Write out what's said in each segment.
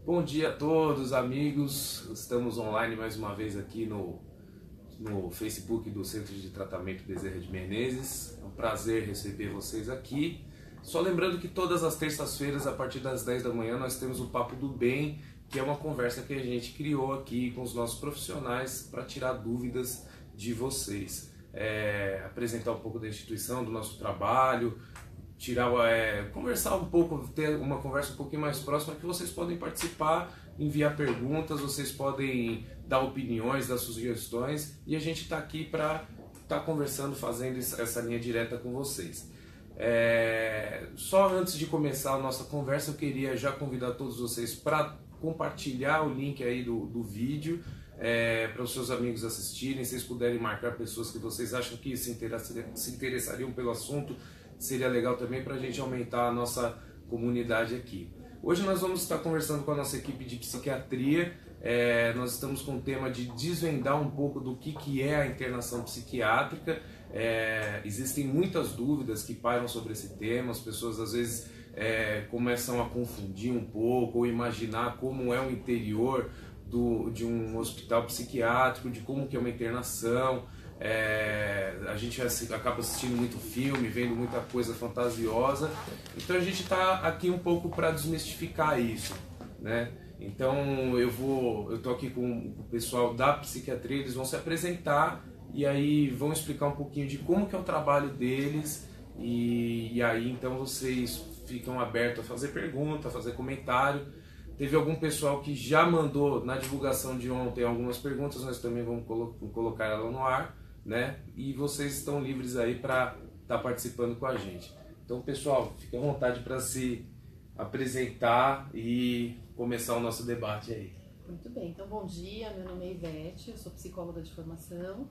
Bom dia a todos, amigos. Estamos online mais uma vez aqui no Facebook do Centro de Tratamento Bezerra de Menezes. É um prazer receber vocês aqui. Só lembrando que todas as terças-feiras, a partir das 10 da manhã, nós temos o Papo do Bem, que é uma conversa que a gente criou aqui com os nossos profissionais para tirar dúvidas de vocês. Apresentar um pouco da instituição, do nosso trabalho, conversar um pouco, ter uma conversa um pouquinho mais próxima, que vocês podem participar, enviar perguntas, vocês podem dar opiniões, dar sugestões, e a gente está aqui para estar conversando, fazendo essa linha direta com vocês. Só antes de começar a nossa conversa, eu queria já convidar todos vocês para compartilhar o link aí do vídeo, para os seus amigos assistirem. Se vocês puderem marcar pessoas que vocês acham que se interessariam pelo assunto, seria legal também para a gente aumentar a nossa comunidade aqui. Hoje nós vamos estar conversando com a nossa equipe de psiquiatria. Nós estamos com o tema de desvendar um pouco do que é a internação psiquiátrica. Existem muitas dúvidas que pairam sobre esse tema. As pessoas às vezes começam a confundir um pouco ou imaginar como é o interior de um hospital psiquiátrico, de como que é uma internação. A gente acaba assistindo muito filme, vendo muita coisa fantasiosa, então a gente está aqui um pouco para desmistificar isso, né? Então eu tô aqui com o pessoal da psiquiatria, eles vão se apresentar e aí vão explicar um pouquinho de como que é o trabalho deles, e aí então vocês ficam abertos a fazer pergunta, a fazer comentário. Teve algum pessoal que já mandou na divulgação de ontem algumas perguntas, nós também vamos colocar ela no ar, né? E vocês estão livres aí para estar participando com a gente. Então, pessoal, fique à vontade para se apresentar e começar o nosso debate aí. Muito bem, então bom dia, meu nome é Ivete, eu sou psicóloga de formação,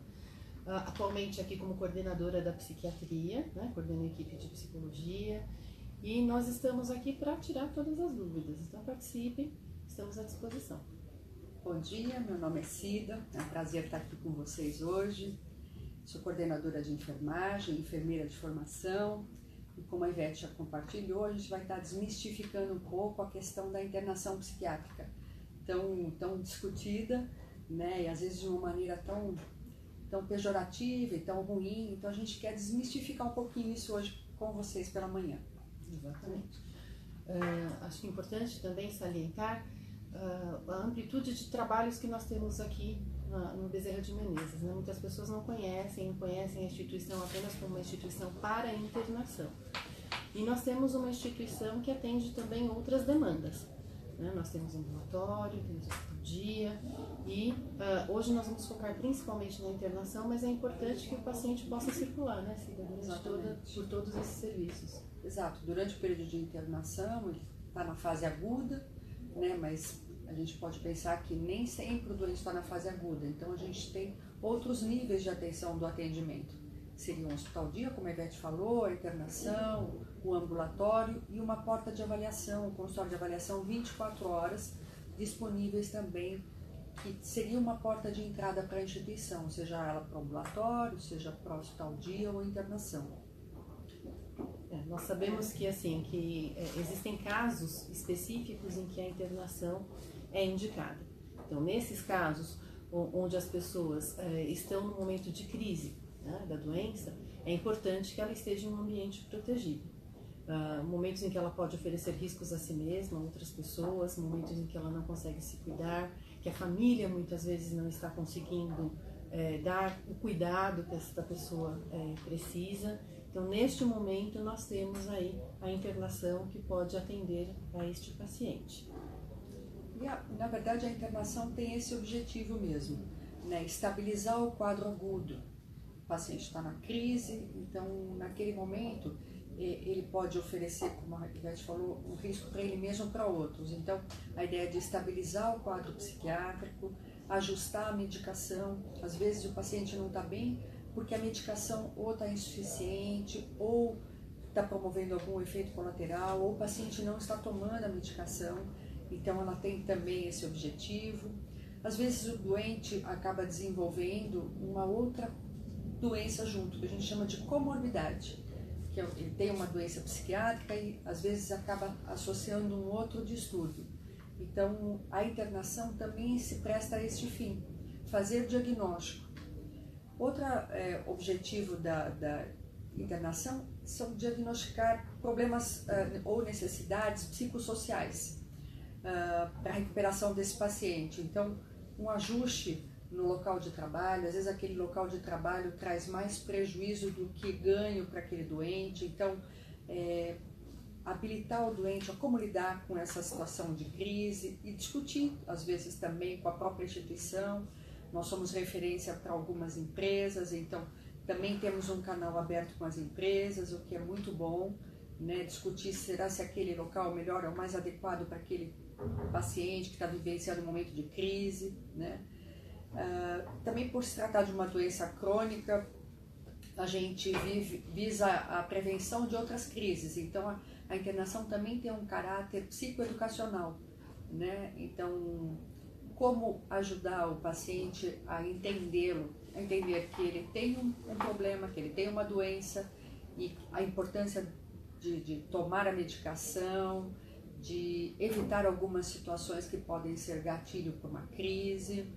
atualmente aqui como coordenadora da psiquiatria, né? Coordeno a equipe de psicologia, e nós estamos aqui para tirar todas as dúvidas, então participem, estamos à disposição. Bom dia, meu nome é Cida, é um prazer estar aqui com vocês hoje. Sou coordenadora de enfermagem, enfermeira de formação, e como a Ivete já compartilhou, a gente vai estar desmistificando um pouco a questão da internação psiquiátrica, tão discutida, né, e às vezes de uma maneira tão pejorativa e tão ruim. Então a gente quer desmistificar um pouquinho isso hoje com vocês pela manhã. Exatamente. Acho que é importante também salientar a amplitude de trabalhos que nós temos aqui no Bezerra de Menezes, né? Muitas pessoas não conhecem a instituição apenas como uma instituição para internação. E nós temos uma instituição que atende também outras demandas, né? Nós temos ambulatório, temos hospital-dia e hoje nós vamos focar principalmente na internação, mas é importante que o paciente possa circular, né, Cida, por todos esses serviços. Exato, durante o período de internação ele está na fase aguda, né, mas a gente pode pensar que nem sempre o doente está na fase aguda, então a gente tem outros níveis de atenção do atendimento. Seria um hospital-dia, como a Ivete falou, a internação, o ambulatório e uma porta de avaliação, um consultório de avaliação 24 horas, disponíveis também, que seria uma porta de entrada para a instituição, seja ela para o ambulatório, seja para o hospital-dia ou internação. Nós sabemos que existem casos específicos em que a internação é indicada. Então, nesses casos onde as pessoas estão no momento de crise, né, da doença, é importante que ela esteja em um ambiente protegido. Momentos em que ela pode oferecer riscos a si mesma, a outras pessoas, momentos em que ela não consegue se cuidar, que a família muitas vezes não está conseguindo dar o cuidado que essa pessoa precisa. Então, neste momento, nós temos aí a internação que pode atender a este paciente. E, na verdade, a internação tem esse objetivo mesmo, né? Estabilizar o quadro agudo. O paciente está na crise, então, naquele momento, ele pode oferecer, como a Ivete falou, um risco para ele mesmo ou para outros. Então, a ideia é de estabilizar o quadro psiquiátrico, ajustar a medicação. Às vezes, o paciente não está bem porque a medicação ou está insuficiente, ou está promovendo algum efeito colateral, ou o paciente não está tomando a medicação, então ela tem também esse objetivo. Às vezes o doente acaba desenvolvendo uma outra doença junto, que a gente chama de comorbidade, que ele tem uma doença psiquiátrica e às vezes acaba associando um outro distúrbio. Então, a internação também se presta a este fim, fazer diagnóstico. Outro objetivo da internação são diagnosticar problemas ou necessidades psicossociais para a recuperação desse paciente. Então, um ajuste no local de trabalho, às vezes aquele local de trabalho traz mais prejuízo do que ganho para aquele doente. Então, habilitar o doente a como lidar com essa situação de crise e discutir, às vezes, também com a própria instituição. Nós somos referência para algumas empresas, então também temos um canal aberto com as empresas, o que é muito bom, né? Discutir se aquele local é melhor, é o mais adequado para aquele paciente que está vivenciando um momento de crise, né? Também por se tratar de uma doença crônica, a gente visa a prevenção de outras crises, então a internação também tem um caráter psicoeducacional, né? Então, como ajudar o paciente a entendê-lo, a entender que ele tem um problema, que ele tem uma doença e a importância de tomar a medicação, de evitar algumas situações que podem ser gatilho para uma crise,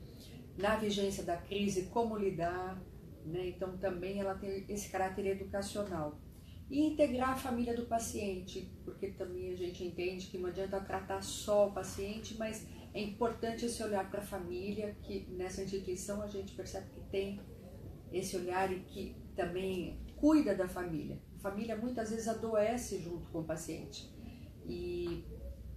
na vigência da crise, como lidar, né? Então também ela tem esse caráter educacional. E integrar a família do paciente, porque também a gente entende que não adianta tratar só o paciente, mas é importante esse olhar para a família, que nessa instituição a gente percebe que tem esse olhar e que também cuida da família. A família muitas vezes adoece junto com o paciente. E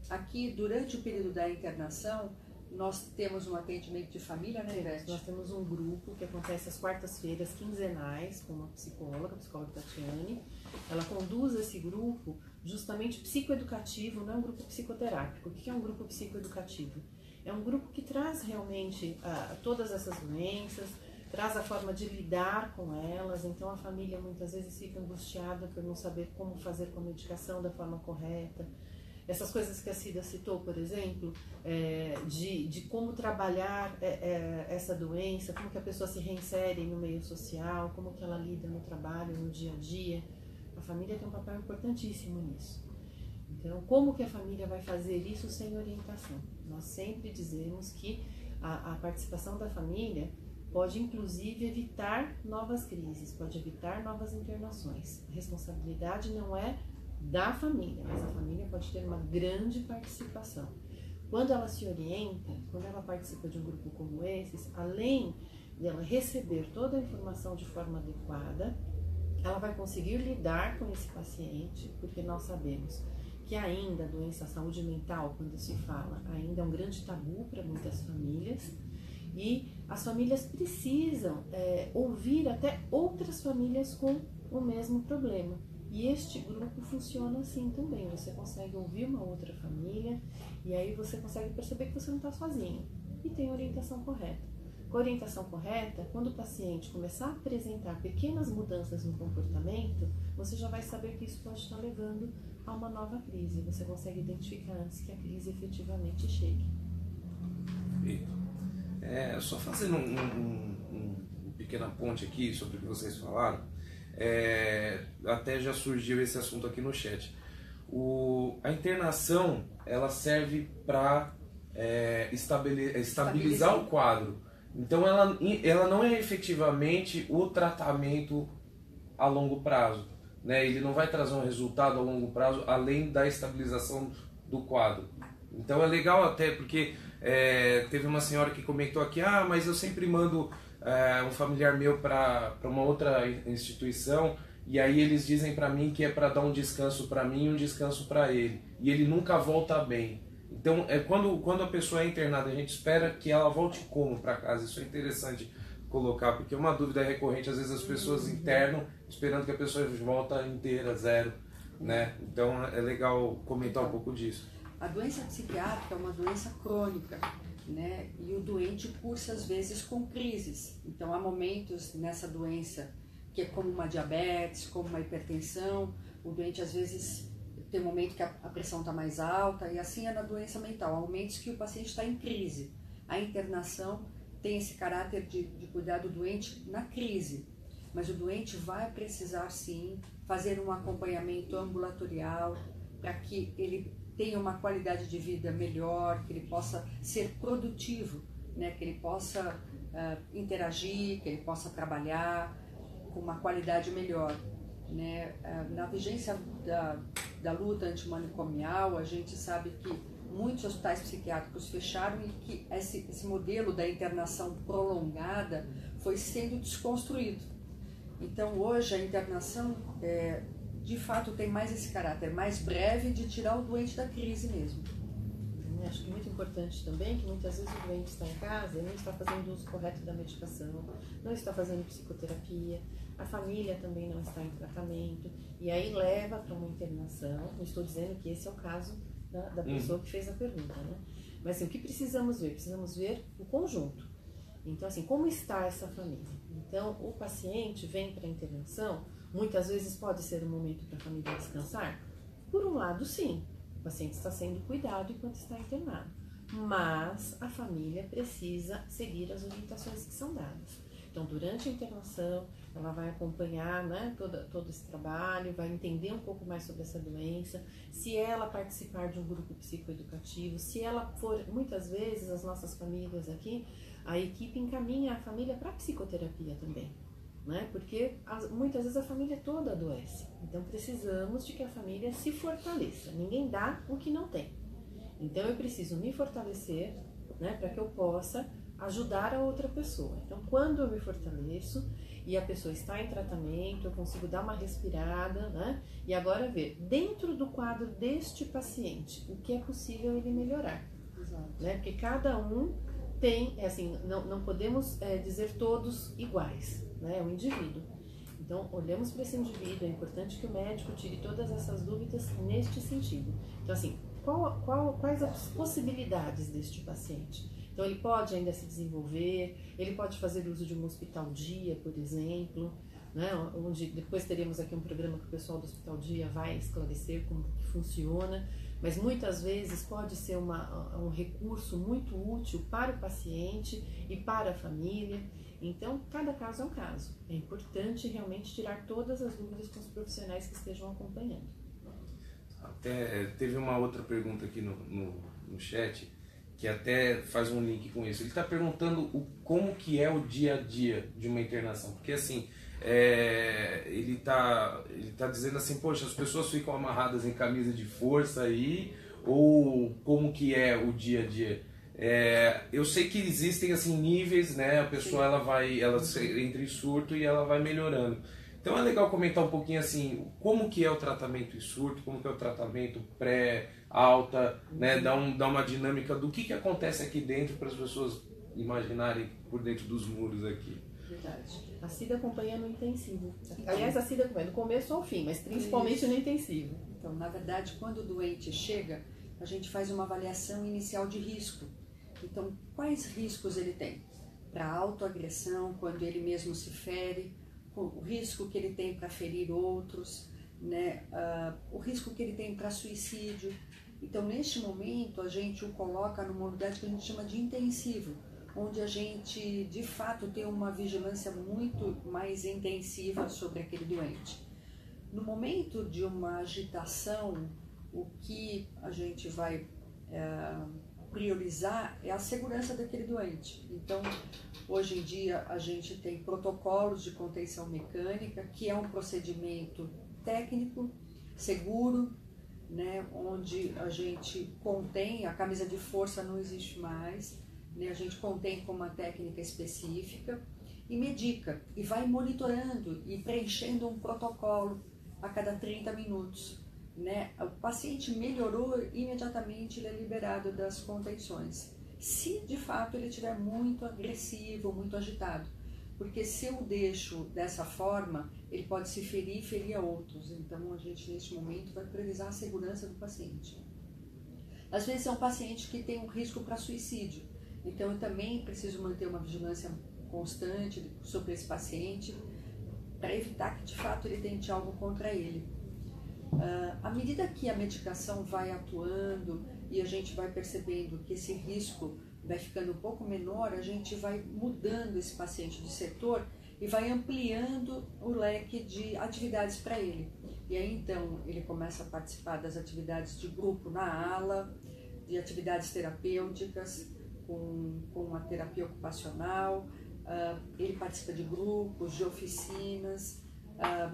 aqui, durante o período da internação, nós temos um atendimento de família, né, Ivete? Nós temos um grupo que acontece às quartas-feiras quinzenais com uma psicóloga, a psicóloga Tatiane. Ela conduz esse grupo justamente psicoeducativo, não é um grupo psicoterápico. O que é um grupo psicoeducativo? É um grupo que traz realmente todas essas doenças, traz a forma de lidar com elas. Então a família muitas vezes fica angustiada por não saber como fazer com a medicação da forma correta. Essas coisas que a Cida citou, por exemplo, de como trabalhar essa doença, como que a pessoa se reinsere no meio social, como que ela lida no trabalho, no dia a dia. A família tem um papel importantíssimo nisso. Então, como que a família vai fazer isso sem orientação? Nós sempre dizemos que a participação da família pode, inclusive, evitar novas crises, pode evitar novas internações. A responsabilidade não é da família, mas a família pode ter uma grande participação. Quando ela se orienta, quando ela participa de um grupo como esses, além de ela receber toda a informação de forma adequada, ela vai conseguir lidar com esse paciente, porque nós sabemos que ainda a doença, a saúde mental, quando se fala, ainda é um grande tabu para muitas famílias, e as famílias precisam ouvir até outras famílias com o mesmo problema. E este grupo funciona assim também, você consegue ouvir uma outra família e aí você consegue perceber que você não está sozinho e tem a orientação correta. Com a orientação correta, quando o paciente começar a apresentar pequenas mudanças no comportamento, você já vai saber que isso pode estar levando a uma nova crise. Você consegue identificar antes que a crise efetivamente chegue. Só fazendo uma pequena ponte aqui sobre o que vocês falaram, até já surgiu esse assunto aqui no chat. A internação, ela serve para estabilizar o quadro. Então ela não é efetivamente o tratamento a longo prazo, né? Ele não vai trazer um resultado a longo prazo além da estabilização do quadro. Então é legal até porque teve uma senhora que comentou aqui, mas eu sempre mando um familiar meu para uma outra instituição e aí eles dizem para mim que é para dar um descanso para mim e um descanso para ele, e ele nunca volta bem. Então, quando a pessoa é internada, a gente espera que ela volte como para casa. Isso é interessante colocar, porque é uma dúvida recorrente. Às vezes as pessoas internam esperando que a pessoa volta inteira, zero, né? Então é legal comentar um pouco disso. A doença psiquiátrica é uma doença crônica, né? E o doente cursa às vezes com crises. Então há momentos nessa doença que é como uma diabetes, como uma hipertensão. O doente às vezes tem um momento que a pressão está mais alta, e assim é na doença mental. Há momentos que o paciente está em crise. A internação tem esse caráter de cuidar do doente na crise, mas o doente vai precisar sim fazer um acompanhamento ambulatorial para que ele tenha uma qualidade de vida melhor, que ele possa ser produtivo, né? Que ele possa interagir, que ele possa trabalhar com uma qualidade melhor, né? Na vigência da luta antimanicomial, a gente sabe que muitos hospitais psiquiátricos fecharam e que esse modelo da internação prolongada foi sendo desconstruído. Então hoje a internação de fato tem mais esse caráter mais breve de tirar o doente da crise mesmo. Acho que é muito importante também que muitas vezes o doente está em casa e não está fazendo uso correto da medicação, não está fazendo psicoterapia, a família também não está em tratamento, e aí leva para uma internação. Não estou dizendo que esse é o caso da pessoa que fez a pergunta, né? Mas assim, o que precisamos ver? Precisamos ver o conjunto. Então, assim, como está essa família? Então, o paciente vem para a internação, muitas vezes pode ser um momento para a família descansar? Por um lado, sim. O paciente está sendo cuidado enquanto está internado, mas a família precisa seguir as orientações que são dadas. Então, durante a internação, ela vai acompanhar, né, todo esse trabalho, vai entender um pouco mais sobre essa doença, se ela participar de um grupo psicoeducativo, se ela for, muitas vezes, as nossas famílias aqui, a equipe encaminha a família para psicoterapia também. Né? Porque muitas vezes a família toda adoece, então precisamos de que a família se fortaleça. Ninguém dá o que não tem, então eu preciso me fortalecer, né, para que eu possa ajudar a outra pessoa. Então quando eu me fortaleço e a pessoa está em tratamento, eu consigo dar uma respirada, né, e agora ver dentro do quadro deste paciente o que é possível ele melhorar. Exato. Né? Porque cada um tem, assim, não podemos dizer todos iguais, né? É um indivíduo. Então, olhamos para esse indivíduo, é importante que o médico tire todas essas dúvidas neste sentido. Então, assim, quais as possibilidades deste paciente? Então, ele pode ainda se desenvolver, ele pode fazer uso de um hospital dia, por exemplo, né? Onde depois teremos aqui um programa que o pessoal do hospital dia vai esclarecer como que funciona. Mas muitas vezes pode ser um recurso muito útil para o paciente e para a família. Então, cada caso é um caso. É importante realmente tirar todas as dúvidas com os profissionais que estejam acompanhando. Até teve uma outra pergunta aqui no chat, que até faz um link com isso. Ele está perguntando como que é o dia a dia de uma internação. Porque assim, ele tá dizendo assim, poxa, as pessoas ficam amarradas em camisa de força aí, ou como que é o dia a dia? Eu sei que existem assim níveis, né? A pessoa ela entra em surto e ela vai melhorando. Então é legal comentar um pouquinho assim, como que é o tratamento em surto, como que é o tratamento pré-alta, né? Dar uma dinâmica do que acontece aqui dentro para as pessoas imaginarem por dentro dos muros aqui. Verdade. A Cida acompanha no intensivo. Aliás, a Cida acompanha do começo ao fim, mas principalmente no intensivo. Então, na verdade, quando o doente chega, a gente faz uma avaliação inicial de risco. Então, quais riscos ele tem? Para autoagressão, quando ele mesmo se fere, o risco que ele tem para ferir outros, né? O risco que ele tem para suicídio. Então, neste momento, a gente o coloca numa unidade que a gente chama de intensivo, onde a gente, de fato, tem uma vigilância muito mais intensiva sobre aquele doente. No momento de uma agitação, o que a gente vai priorizar é a segurança daquele doente. Então, hoje em dia, a gente tem protocolos de contenção mecânica, que é um procedimento técnico, seguro, né, onde a gente contém, a camisa de força não existe mais, né, a gente contém com uma técnica específica e medica, e vai monitorando e preenchendo um protocolo a cada 30 minutos. Né? O paciente melhorou, imediatamente ele é liberado das contenções. Se de fato ele estiver muito agressivo, muito agitado, porque se eu deixo dessa forma, ele pode se ferir e ferir a outros. Então a gente neste momento vai priorizar a segurança do paciente. Às vezes é um paciente que tem um risco para suicídio, então eu também preciso manter uma vigilância constante sobre esse paciente para evitar que de fato ele tente algo contra ele. À medida que a medicação vai atuando e a gente vai percebendo que esse risco vai ficando um pouco menor, a gente vai mudando esse paciente de setor e vai ampliando o leque de atividades para ele. e aí então ele começa a participar das atividades de grupo na ala, de atividades terapêuticas com a terapia ocupacional, ele participa de grupos, de oficinas,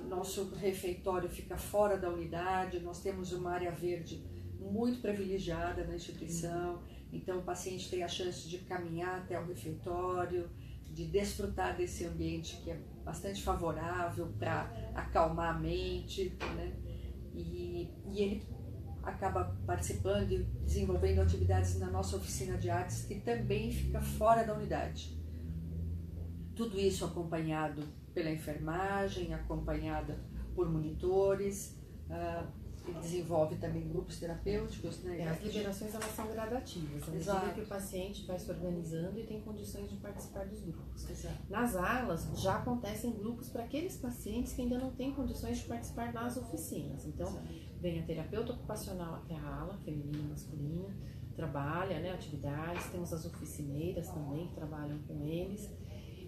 nosso refeitório fica fora da unidade, nós temos uma área verde muito privilegiada na instituição, então o paciente tem a chance de caminhar até o refeitório, de desfrutar desse ambiente que é bastante favorável para acalmar a mente, né? E ele acaba participando e desenvolvendo atividades na nossa oficina de artes, que também fica fora da unidade. Tudo isso acompanhado pela enfermagem, acompanhada por monitores, ele desenvolve também grupos terapêuticos, né? As liberações elas são gradativas, à medida que o paciente vai se organizando e tem condições de participar dos grupos. Exato. Nas alas já acontecem grupos para aqueles pacientes que ainda não têm condições de participar das oficinas. Então, vem a terapeuta ocupacional até a ala, feminina e masculina, trabalha, né, atividades, temos as oficineiras também que trabalham com eles.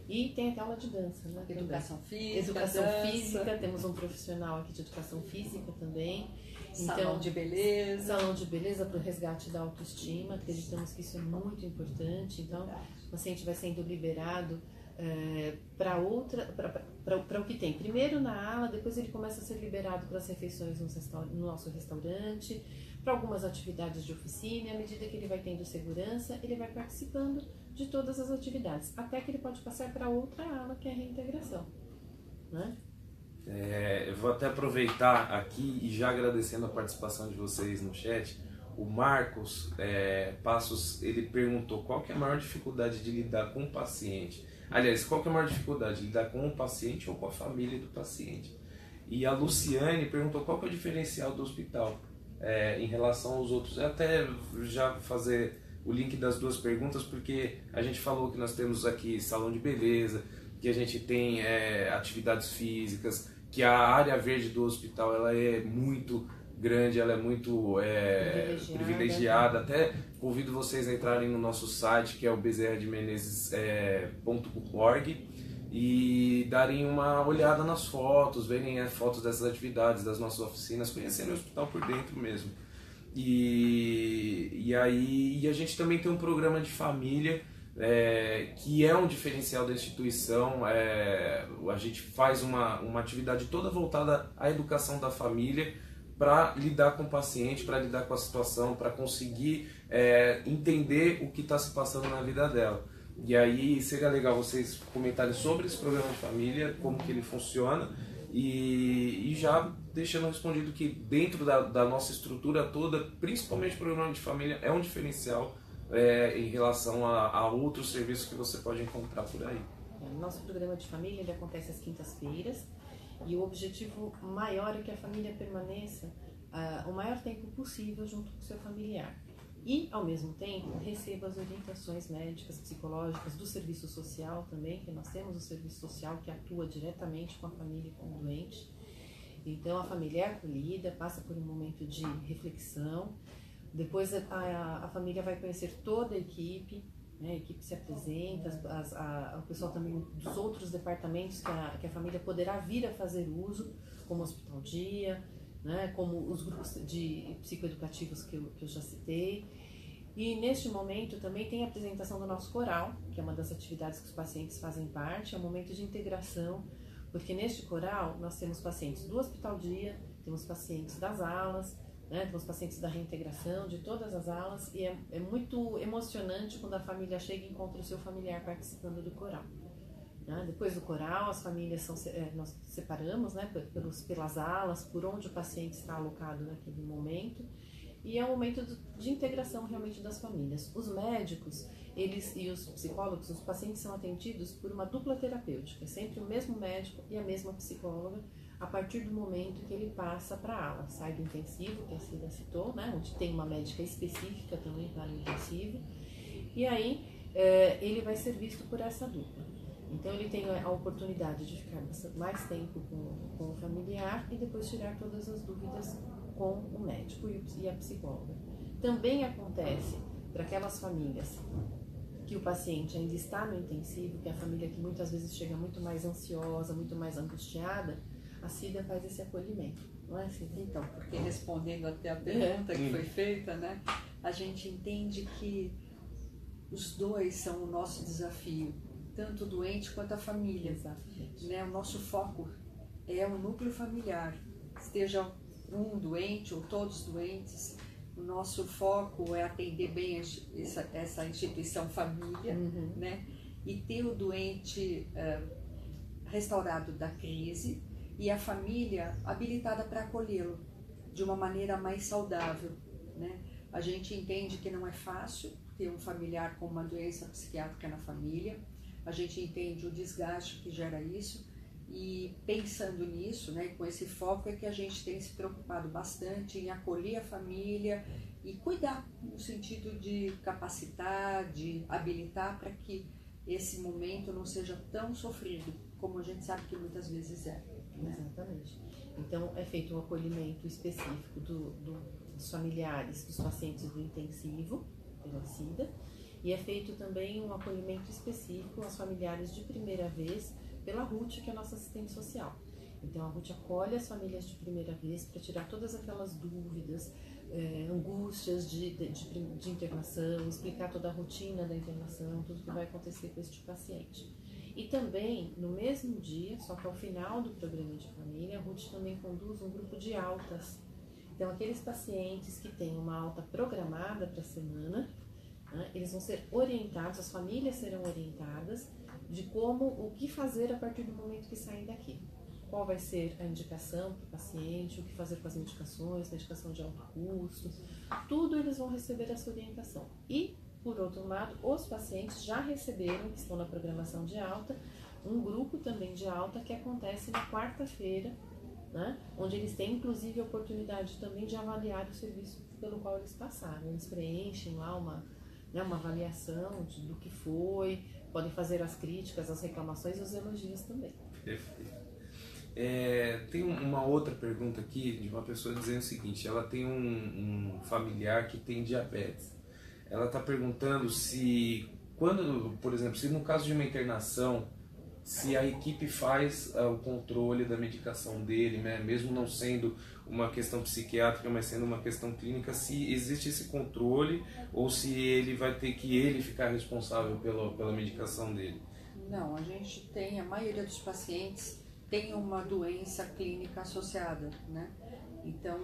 E tem até aula de dança, né? Educação física, educação dança. física, temos um profissional aqui de educação física também. Salão de beleza. Salão de beleza para o resgate da autoestima, acreditamos que isso é muito importante. Então, o paciente vai sendo liberado para o que tem. Primeiro na ala, depois ele começa a ser liberado para as refeições no nosso restaurante, para algumas atividades de oficina, e à medida que ele vai tendo segurança, ele vai participando de todas as atividades, até que ele pode passar para outra ala, que é a reintegração, né? Eu vou até aproveitar aqui e já agradecendo a participação de vocês no chat. O Marcos Passos, ele perguntou qual que é a maior dificuldade de lidar com o paciente. Aliás, qual que é a maior dificuldade de lidar com o paciente ou com a família do paciente? E a Luciane perguntou qual que é o diferencial do hospital em relação aos outros. Eu até já fazer o link das duas perguntas, porque a gente falou que nós temos aqui salão de beleza, que a gente tem atividades físicas, que a área verde do hospital ela é muito grande, ela é muito privilegiada. Até convido vocês a entrarem no nosso site, que é o bezerradmenezes.org, e darem uma olhada nas fotos, verem fotos dessas atividades, das nossas oficinas, conhecerem o hospital por dentro mesmo. E a gente também tem um programa de família, que é um diferencial da instituição. A gente faz uma atividade toda voltada à educação da família, para lidar com o paciente, para lidar com a situação, para conseguir entender o que está se passando na vida dela. E aí seria legal vocês comentarem sobre esse programa de família, como que ele funciona, e já deixando respondido que dentro da nossa estrutura toda, principalmente o programa de família é um diferencial em relação a outros serviços que você pode encontrar por aí. Nosso programa de família ele acontece às quintas-feiras, e o objetivo maior é que a família permaneça o maior tempo possível junto com o seu familiar. E, ao mesmo tempo, receba as orientações médicas, psicológicas, do serviço social também, que nós temos o serviço social que atua diretamente com a família e com o doente. Então, a família é acolhida, passa por um momento de reflexão, depois a família vai conhecer toda a equipe, né? A equipe se apresenta, o pessoal também dos outros departamentos que a família poderá vir a fazer uso, como o Hospital Dia, né? Como os grupos de psicoeducativos que eu já citei. E neste momento também tem a apresentação do nosso coral, que é uma das atividades que os pacientes fazem parte, é um momento de integração, porque neste coral nós temos pacientes do Hospital Dia, temos pacientes das alas, né? Temos pacientes da reintegração, de todas as alas, e é muito emocionante quando a família chega e encontra o seu familiar participando do coral. Né? Depois do coral, as famílias nós separamos, né, pelas alas, por onde o paciente está alocado naquele momento, e é um momento de integração realmente das famílias. Os médicos e os psicólogos, os pacientes são atendidos por uma dupla terapêutica, sempre o mesmo médico e a mesma psicóloga, a partir do momento que ele passa para a ala, sai do intensivo, que a Cida citou, né, onde tem uma médica específica também para o intensivo, e aí ele vai ser visto por essa dupla. Então ele tem a oportunidade de ficar mais tempo com o familiar e depois tirar todas as dúvidas com o médico e a psicóloga. Também acontece para aquelas famílias que o paciente ainda está no intensivo, que é a família que muitas vezes chega muito mais ansiosa, muito mais angustiada, a Cida faz esse acolhimento. não é, Cida? Então, porque respondendo até a pergunta que foi feita, né, a gente entende que os dois são o nosso desafio, tanto o doente quanto a família. Exatamente. Né? O nosso foco é o núcleo familiar, esteja um doente ou todos doentes, o nosso foco é atender bem essa instituição família, né? E ter o doente restaurado da crise e a família habilitada para acolhê-lo de uma maneira mais saudável, né? A gente entende que não é fácil ter um familiar com uma doença psiquiátrica na família, a gente entende o desgaste que gera isso e pensando nisso, né, com esse foco é que a gente tem se preocupado bastante em acolher a família e cuidar no sentido de capacitar, de habilitar para que esse momento não seja tão sofrido como a gente sabe que muitas vezes é. Né? Exatamente. Então é feito um acolhimento específico dos familiares dos pacientes do intensivo pela SIDA e é feito também um acolhimento específico aos familiares de primeira vez pela Ruth, que é a nossa assistente social. Então a Ruth acolhe as famílias de primeira vez para tirar todas aquelas dúvidas, angústias de internação, explicar toda a rotina da internação, tudo que vai acontecer com este paciente. E também, no mesmo dia, só que ao final do programa de família, a Ruth também conduz um grupo de altas. Então aqueles pacientes que têm uma alta programada para a semana, né, eles vão ser orientados, as famílias serão orientadas de o que fazer a partir do momento que saem daqui. Qual vai ser a indicação para o paciente, o que fazer com as medicações, medicação de alto custo, tudo eles vão receber essa orientação. E, por outro lado, os pacientes já receberam, que estão na programação de alta, um grupo também de alta que acontece na quarta-feira, né, onde eles têm inclusive a oportunidade também de avaliar o serviço pelo qual eles passaram. Eles preenchem lá uma avaliação do que foi, podem fazer as críticas, as reclamações e os elogios também. Perfeito. Tem uma outra pergunta aqui de uma pessoa dizendo o seguinte: ela tem um familiar que tem diabetes. Ela está perguntando se, por exemplo, se no caso de uma internação, se a equipe faz o controle da medicação dele, né, mesmo não sendo uma questão psiquiátrica, mas sendo uma questão clínica, se existe esse controle ou se ele vai ter que ficar responsável pela medicação dele. Não, a gente tem, a maioria dos pacientes tem uma doença clínica associada, né? Então,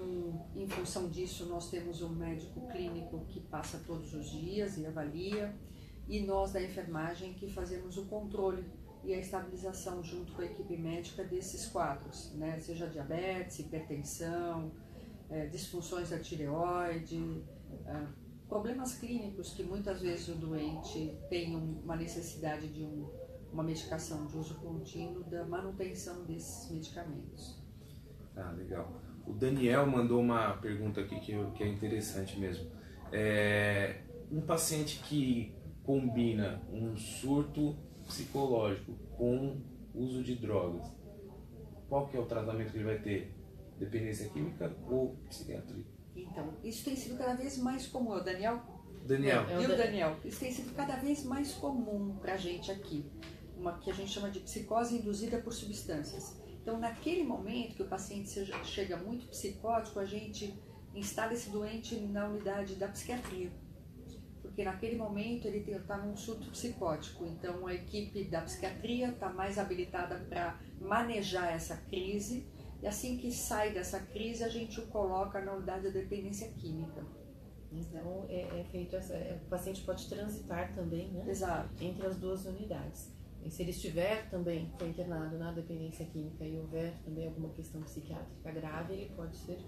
em função disso, nós temos um médico clínico que passa todos os dias e avalia, e nós da enfermagem que fazemos o controle e a estabilização junto com a equipe médica desses quadros, né? Seja diabetes, hipertensão, disfunções da tireoide, problemas clínicos que muitas vezes o doente tem uma necessidade de uma medicação de uso contínuo, da manutenção desses medicamentos. Ah, legal. O Daniel mandou uma pergunta aqui que é interessante mesmo. Um paciente que combina um surto psicológico com uso de drogas, qual que é o tratamento que ele vai ter? Dependência química ou psiquiatria? Então, isso tem sido cada vez mais comum. O Daniel? Daniel. Viu, Daniel? Isso tem sido cada vez mais comum para a gente aqui. Uma que a gente chama de psicose induzida por substâncias. Então, naquele momento que o paciente chega muito psicótico, a gente instala esse doente na unidade da psiquiatria. Porque naquele momento ele está num surto psicótico. Então, a equipe da psiquiatria está mais habilitada para manejar essa crise. E assim que sai dessa crise, a gente o coloca na unidade da dependência química. Então, o paciente pode transitar também, né? Exato. Entre as duas unidades. E se ele estiver também, foi internado na dependência química e houver também alguma questão psiquiátrica grave, ele pode ser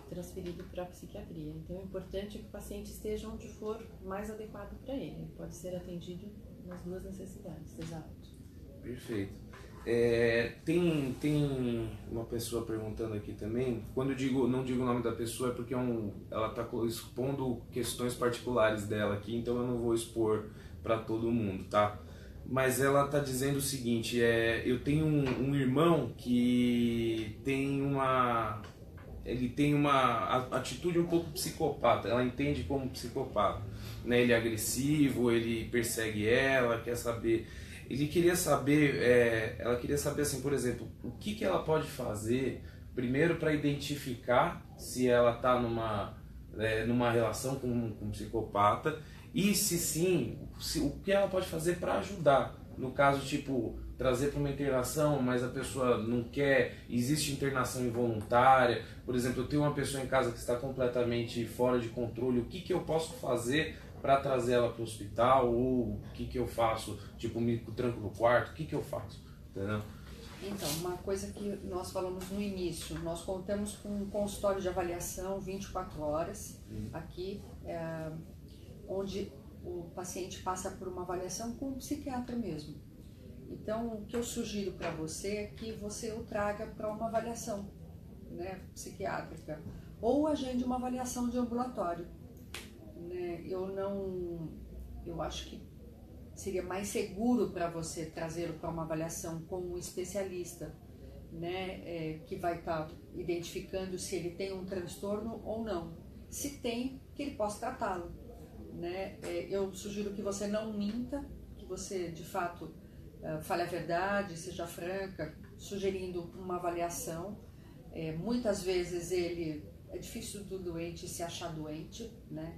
transferido para a psiquiatria. Então, o importante é que o paciente esteja onde for mais adequado para ele. Ele pode ser atendido nas duas necessidades. Exato. Perfeito. Tem uma pessoa perguntando aqui também. Quando eu não digo o nome da pessoa é porque ela está expondo questões particulares dela aqui, então eu não vou expor para todo mundo, tá? Mas ela está dizendo o seguinte: eu tenho um irmão que ele tem uma atitude um pouco psicopata, ela entende como psicopata, né? Ele é agressivo, ele persegue ela, quer saber. Ela queria saber assim, por exemplo, o que ela pode fazer primeiro para identificar se ela está numa relação com um psicopata, e se sim, o que ela pode fazer para ajudar. No caso, tipo, trazer para uma internação, mas a pessoa não quer, existe internação involuntária. Por exemplo, eu tenho uma pessoa em casa que está completamente fora de controle, o que eu posso fazer para trazer ela para o hospital? Ou o que eu faço? Tipo, me tranco no quarto, o que eu faço? Entendeu? Então, uma coisa que nós falamos no início, nós contamos com um consultório de avaliação 24 horas aqui, onde o paciente passa por uma avaliação com um psiquiatra mesmo. Então, o que eu sugiro para você é que você o traga para uma avaliação, né, psiquiátrica, ou agende uma avaliação de ambulatório. Né? Eu acho que seria mais seguro para você trazê-lo para uma avaliação com um especialista, né, que vai estar identificando se ele tem um transtorno ou não. Se tem, que ele possa tratá-lo. Né? Eu sugiro que você não minta, que você de fato fale a verdade, seja franca, sugerindo uma avaliação. Muitas vezes é difícil do doente se achar doente, né?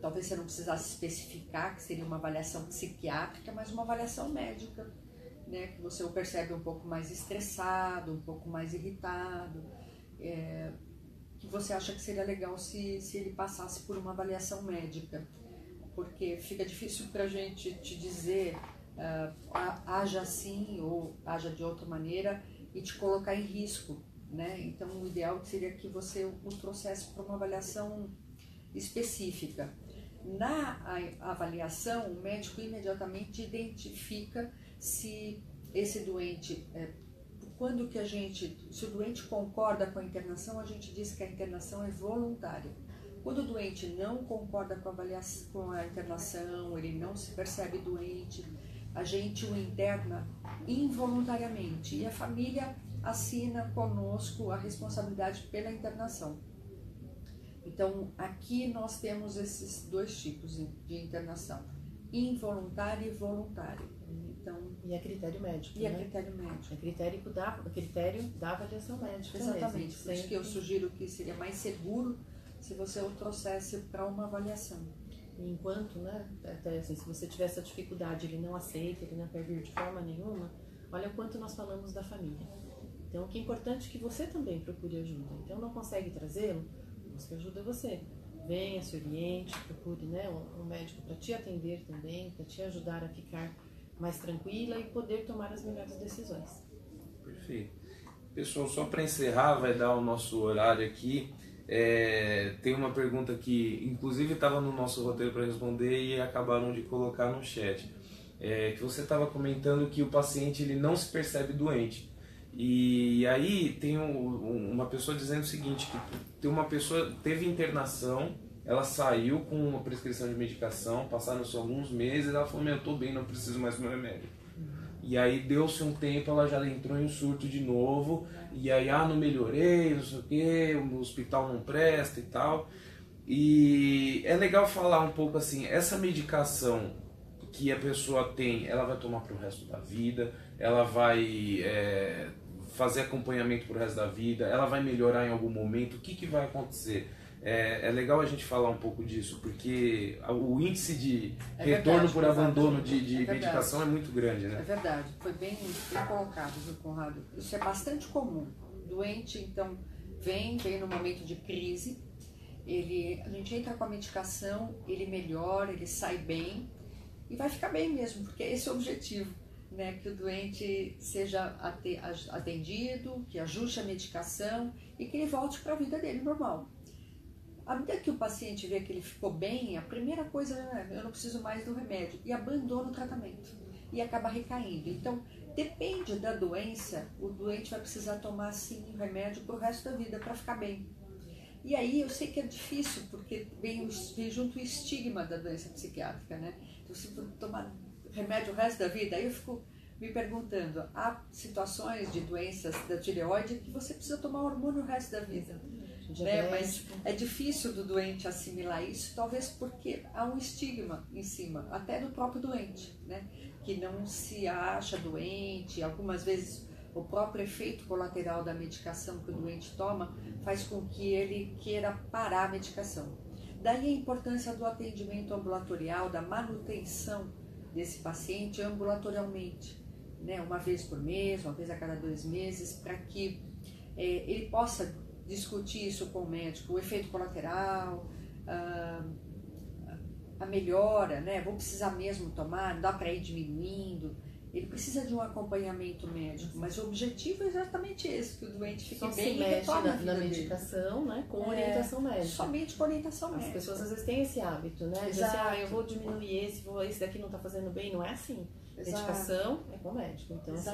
Talvez você não precisasse especificar que seria uma avaliação psiquiátrica, mas uma avaliação médica, né? Que você o percebe um pouco mais estressado, um pouco mais irritado, que você acha que seria legal se ele passasse por uma avaliação médica, porque fica difícil para a gente te dizer haja assim ou haja de outra maneira e te colocar em risco, né? Então o ideal seria que você o trouxesse para uma avaliação específica. Na avaliação, o médico imediatamente identifica se esse doente, se o doente concorda com a internação, a gente diz que a internação é voluntária. Quando o doente não concorda com a internação, ele não se percebe doente, a gente o interna involuntariamente e a família assina conosco a responsabilidade pela internação. Então, aqui nós temos esses dois tipos de internação, involuntária e voluntária. Então, e a critério médico. E a critério médico. É critério da avaliação médica. Exatamente. Mesmo, por isso que eu sugiro que seria mais seguro se você o trouxesse para uma avaliação. Enquanto, né, até assim, se você tiver essa dificuldade, ele não aceita, ele não quer vir de forma nenhuma, olha o quanto nós falamos da família. Então, o que é importante é que você também procure ajuda. Então, não consegue trazê-lo, busque ajuda você. Venha, se oriente, procure, né, um médico para te atender também, para te ajudar a ficar mais tranquila e poder tomar as melhores decisões. Perfeito. Pessoal, só para encerrar, vai dar o nosso horário aqui. Tem uma pergunta que inclusive estava no nosso roteiro para responder e acabaram de colocar no chat. Que você estava comentando que o paciente ele não se percebe doente. E aí tem uma pessoa dizendo o seguinte, que tem uma pessoa teve internação, ela saiu com uma prescrição de medicação, passaram-se alguns meses, ela falou, eu estou bem, não preciso mais do meu remédio. E aí deu-se um tempo, ela já entrou em um surto de novo, e aí, não melhorei, não sei o que, o hospital não presta e tal. E é legal falar um pouco assim, essa medicação que a pessoa tem, ela vai tomar para o resto da vida, ela vai fazer acompanhamento para o resto da vida, ela vai melhorar em algum momento, o que vai acontecer? É legal a gente falar um pouco disso, porque o índice de retorno por abandono de medicação é muito grande, né? É verdade, foi bem colocado, viu, Conrado? Isso é bastante comum. O doente, então, vem no momento de crise, a gente entra com a medicação, ele melhora, ele sai bem e vai ficar bem mesmo, porque esse é o objetivo, né? Que o doente seja atendido, que ajuste a medicação e que ele volte para a vida dele normal. À medida que o paciente vê que ele ficou bem, a primeira coisa é, eu não preciso mais do remédio, e abandona o tratamento, e acaba recaindo. Então, depende da doença, o doente vai precisar tomar sim o remédio para o resto da vida, para ficar bem. E aí, eu sei que é difícil, porque vem junto o estigma da doença psiquiátrica, né? Então, se tomar remédio o resto da vida, aí eu fico me perguntando, há situações de doenças da tireoide que você precisa tomar hormônio o resto da vida. Né? Mas é difícil do doente assimilar isso, talvez porque há um estigma em cima, até do próprio doente, né? Que não se acha doente, algumas vezes o próprio efeito colateral da medicação que o doente toma faz com que ele queira parar a medicação. Daí a importância do atendimento ambulatorial, da manutenção desse paciente ambulatorialmente, né? Uma vez por mês, uma vez a cada 2 meses, para que ele possa discutir isso com o médico, o efeito colateral, a melhora, né? Vou precisar mesmo tomar, não dá para ir diminuindo. Ele precisa de um acompanhamento médico, mas o objetivo é exatamente esse, que o doente fique só bem se e mexe retome a vida na dele. medicação, né, com orientação médica. Somente com orientação médica. As pessoas às vezes têm esse hábito, né? De dizer assim, eu vou diminuir esse daqui não tá fazendo bem, não é assim. Exato. Medicação é com o médico. Então, assim,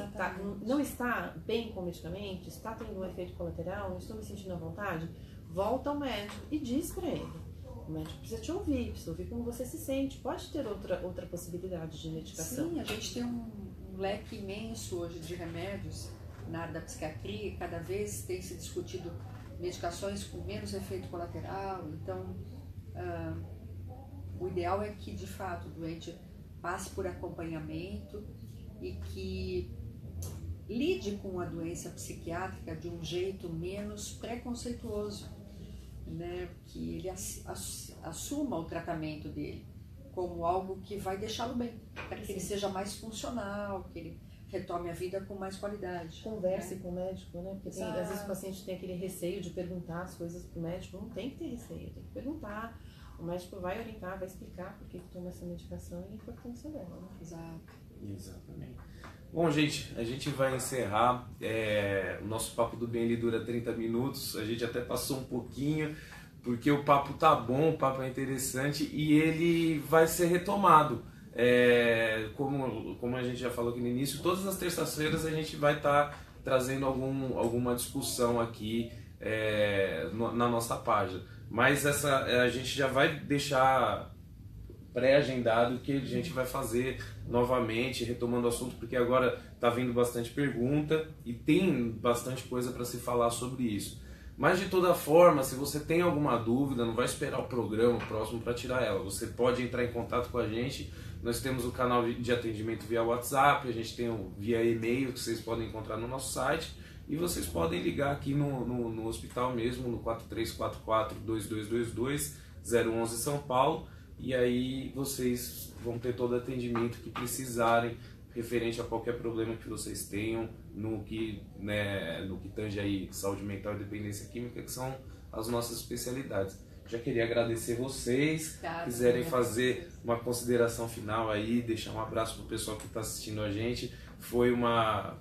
não está bem com o medicamento, está tendo um efeito colateral, não estou me sentindo à vontade, volta ao médico e diz para ele. O médico precisa te ouvir, precisa ouvir como você se sente. Pode ter outra possibilidade de medicação. Sim, a gente tem um leque imenso hoje de remédios na área da psiquiatria, e cada vez tem se discutido medicações com menos efeito colateral. Então, o ideal é que, de fato, o doente passe por acompanhamento e que lide com a doença psiquiátrica de um jeito menos preconceituoso, né? Que ele assuma o tratamento dele como algo que vai deixá-lo bem, para que ele seja mais funcional, que ele retome a vida com mais qualidade. Converse com o médico, né? Porque às vezes o paciente tem aquele receio de perguntar as coisas para o médico. Não tem que ter receio, tem que perguntar. O médico vai orientar, vai explicar por que toma essa medicação e a importância dela, né? Exato. Exatamente. Bom, gente, a gente vai encerrar. O nosso Papo do Bem, ele dura 30 minutos. A gente até passou um pouquinho, porque o papo tá bom, o papo é interessante e ele vai ser retomado. Como a gente já falou aqui no início, todas as terças-feiras a gente vai estar trazendo alguma discussão aqui na nossa página. Mas a gente já vai deixar pré-agendado que a gente vai fazer novamente, retomando o assunto, porque agora está vindo bastante pergunta e tem bastante coisa para se falar sobre isso. Mas de toda forma, se você tem alguma dúvida, não vai esperar o programa próximo para tirar ela. Você pode entrar em contato com a gente. Nós temos o canal de atendimento via WhatsApp, a gente tem via e-mail que vocês podem encontrar no nosso site. E vocês podem ligar aqui no hospital mesmo, no 4344-2222, 011 São Paulo. E aí vocês vão ter todo o atendimento que precisarem referente a qualquer problema que vocês tenham no que tange aí saúde mental e dependência química, que são as nossas especialidades. Já queria agradecer vocês, quiserem fazer uma consideração final aí, deixar um abraço para o pessoal que está assistindo a gente.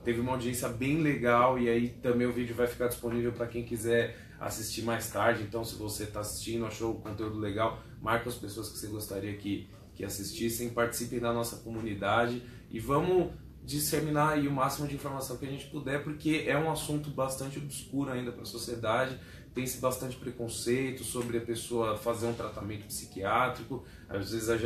Teve uma audiência bem legal e aí também o vídeo vai ficar disponível para quem quiser assistir mais tarde. Então, se você está assistindo, achou o conteúdo legal, marca as pessoas que você gostaria que assistissem, participem da nossa comunidade e vamos disseminar aí o máximo de informação que a gente puder, porque é um assunto bastante obscuro ainda para a sociedade. Tem-se bastante preconceito sobre a pessoa fazer um tratamento psiquiátrico, às vezes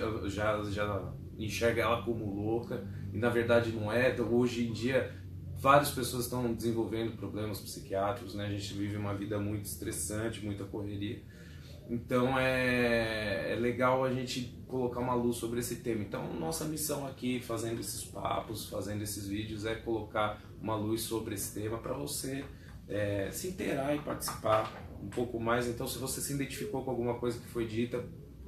já enxerga ela como louca, e na verdade não é. Então, hoje em dia, várias pessoas estão desenvolvendo problemas psiquiátricos, né? A gente vive uma vida muito estressante, muita correria. Então é legal a gente colocar uma luz sobre esse tema. Então nossa missão aqui, fazendo esses papos, fazendo esses vídeos, é colocar uma luz sobre esse tema para você se inteirar e participar um pouco mais. Então, se você se identificou com alguma coisa que foi dita,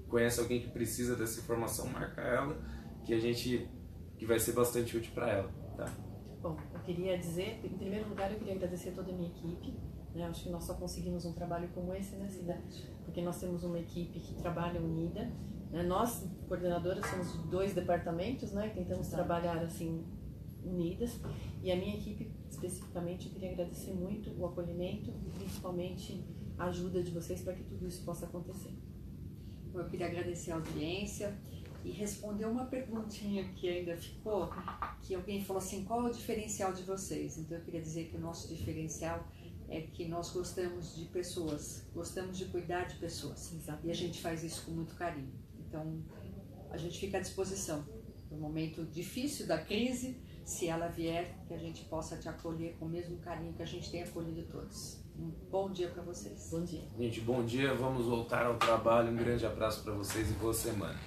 conhece alguém que precisa dessa informação, marca ela, que vai ser bastante útil para ela, tá? Bom, eu queria dizer, em primeiro lugar, eu queria agradecer a toda a minha equipe, né? Acho que nós só conseguimos um trabalho como esse, né, Cidade? Porque nós temos uma equipe que trabalha unida, né? Nós, coordenadoras, somos 2 departamentos, né? E tentamos trabalhar assim unidas, e a minha equipe especificamente, eu queria agradecer muito o acolhimento e principalmente a ajuda de vocês para que tudo isso possa acontecer. Eu queria agradecer a audiência e responder uma perguntinha que ainda ficou, que alguém falou assim, qual é o diferencial de vocês? Então eu queria dizer que o nosso diferencial é que nós gostamos de pessoas, gostamos de cuidar de pessoas. Exatamente. E a gente faz isso com muito carinho. Então a gente fica à disposição no momento difícil da crise, se ela vier, que a gente possa te acolher com o mesmo carinho que a gente tem acolhido todos. Um bom dia para vocês. Bom dia. Gente, bom dia, vamos voltar ao trabalho. Um grande abraço para vocês e boa semana.